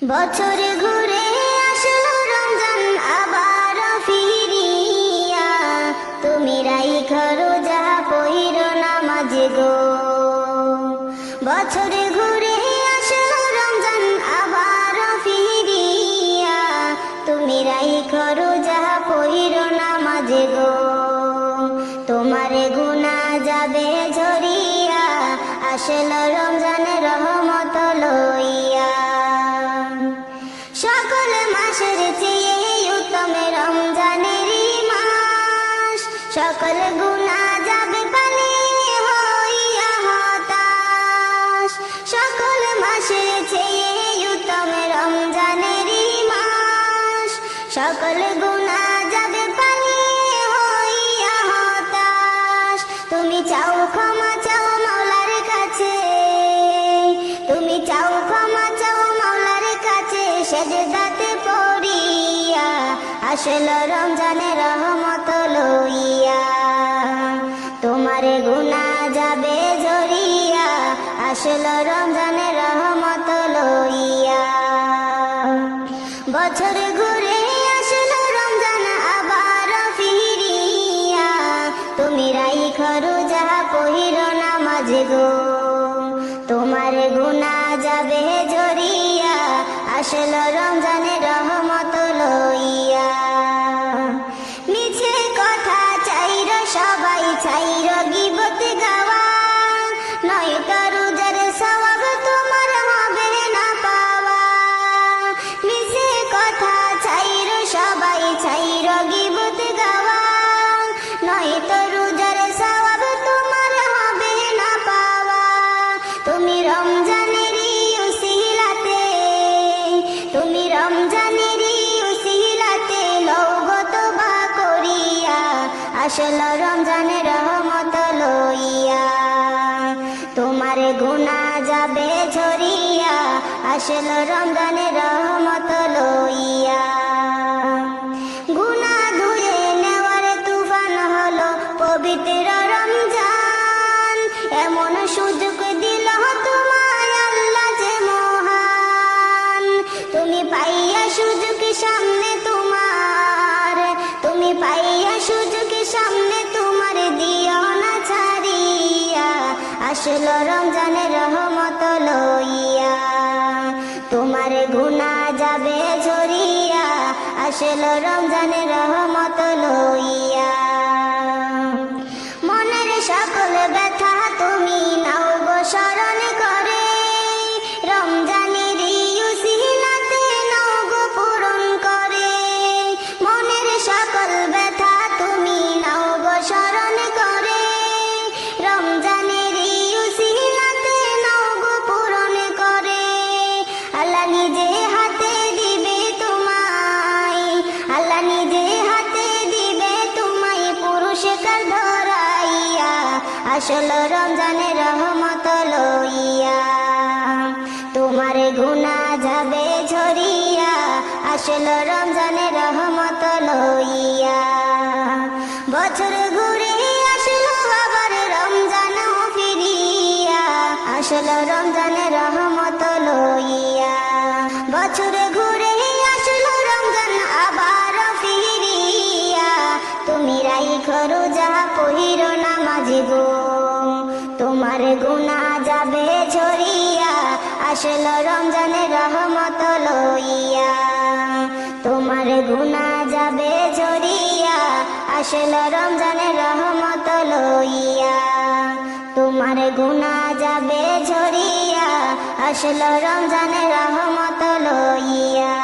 বছর ঘুরে আসলো রমজান আবার ফিরিয়া, তুমি রাইখা রোজা পইরো নামাজ গো। বছর ঘুরে আসলো রমজান আবার ফিরিয়া, তুমি রাইখা রোজা পইরো নামাজ গো। তোমারে গুনাহ যাবে ঝরিয়া, আসলো রমজান রহমত লইয়া। সকল মাসের চেয়ে উত্তম রমজানের মাস, সকল গুনাহ যাবে পানি হইয়া হতাশ। সকল মাসের চেয়ে উত্তম রমজানের মাস, সকল গুনাহ যাবে পানি হইয়া হতাশ। তুমি চাও ক্ষমা চাও মাওলার কাছে, তুমি চাও ক্ষমা চাও মাওলার কাছে, সেজদাতে পড়িয়া আসলো রমজানের রহমত লইয়া। তোমারে গুনাহ যাবে ঝরিয়া, আসলো রমজানের রহমত লইয়া। বছর ঘুরে আসলো রমজান আবার ফিরিয়া, তুমি রাইখা রোজা পইরো নামাজ গো। তোমার গুনাহ যাবে ঝরিয়া, আসলো রমজানের রহমত লইয়া। মিছে কথা চাইর সবাই চাইর গীবত গাওয়া, নয়তো রোজার সওয়াব তোমার হবে না পাওয়া। মিছে কথা চাইর সবাই চাইর গীবত গাওয়া, নয়তো রোজার সওয়াব তোমার হবে না পাওয়া। তুমি রমজানেরই উসিলাতে, তুমি রমজানেরই উসিলাতে লওগো তওবা করিয়া, আসলো রমজানের রহমত লইয়া। তোমার গুনাহ যাবে ঝরিয়া, আসলো রমজানের রহমত লইয়া। গুনাহ ধুয়ে নেওয়ার তুফান হলো পবিত্র রমজান, এমন সুযোগ দিল তোমায় আল্লাহ যে মহান। তুমি পাইয়া সুযোগ সামনে তোমার, তুমি পাইয়া সুযোগ সামনে তোমার, দিও না ছাড়িয়া, আসলো রমজানের রহমত লইয়া। তোমার গুনাহ যাবে ঝরিয়া, আসলো রমজানের রহমত লইয়া। মনের সকল ব্যথা তুমি নাও গো স্মরণ করে, রমজানের উসিলাতে নাও গো পূরণ করে। মনের সকল ব্যথা তুমি নাও গো স্মরণ করে, রমজানের উসিলাতে নাও গো পূরণ করে। আল্লাহ নিজে হাতে দিবে তোমায়, আল্লাহ নিজে হাতে দিবে তোমায় পুরস্কার ধরাইয়া, আসলো রমজানের রহমত লইয়া। তোমার গুনাহ যাবে ঝরিয়া, আসলো রমজানের রহমত লইয়া। বছর ঘুরে আসলো আবার রমজান ফিরিয়া, আসলো রমজানের রহমত লইয়া। বছর ঘুরে আসলো রমজান আবার ফিরিয়া, তুমি রাইখা রোজা পইরো নামাজ গো। তোমার গুনাহ যাবে ঝরিয়া, আসলো রমজানের রহমত লইয়া। তোমার গুনাহ যাবে ঝরিয়া, আসলো রমজানের রহমত লইয়া। তোমার গুনাহ যাবে ঝরিয়া, আসলো রমজানের রহমত লইয়া।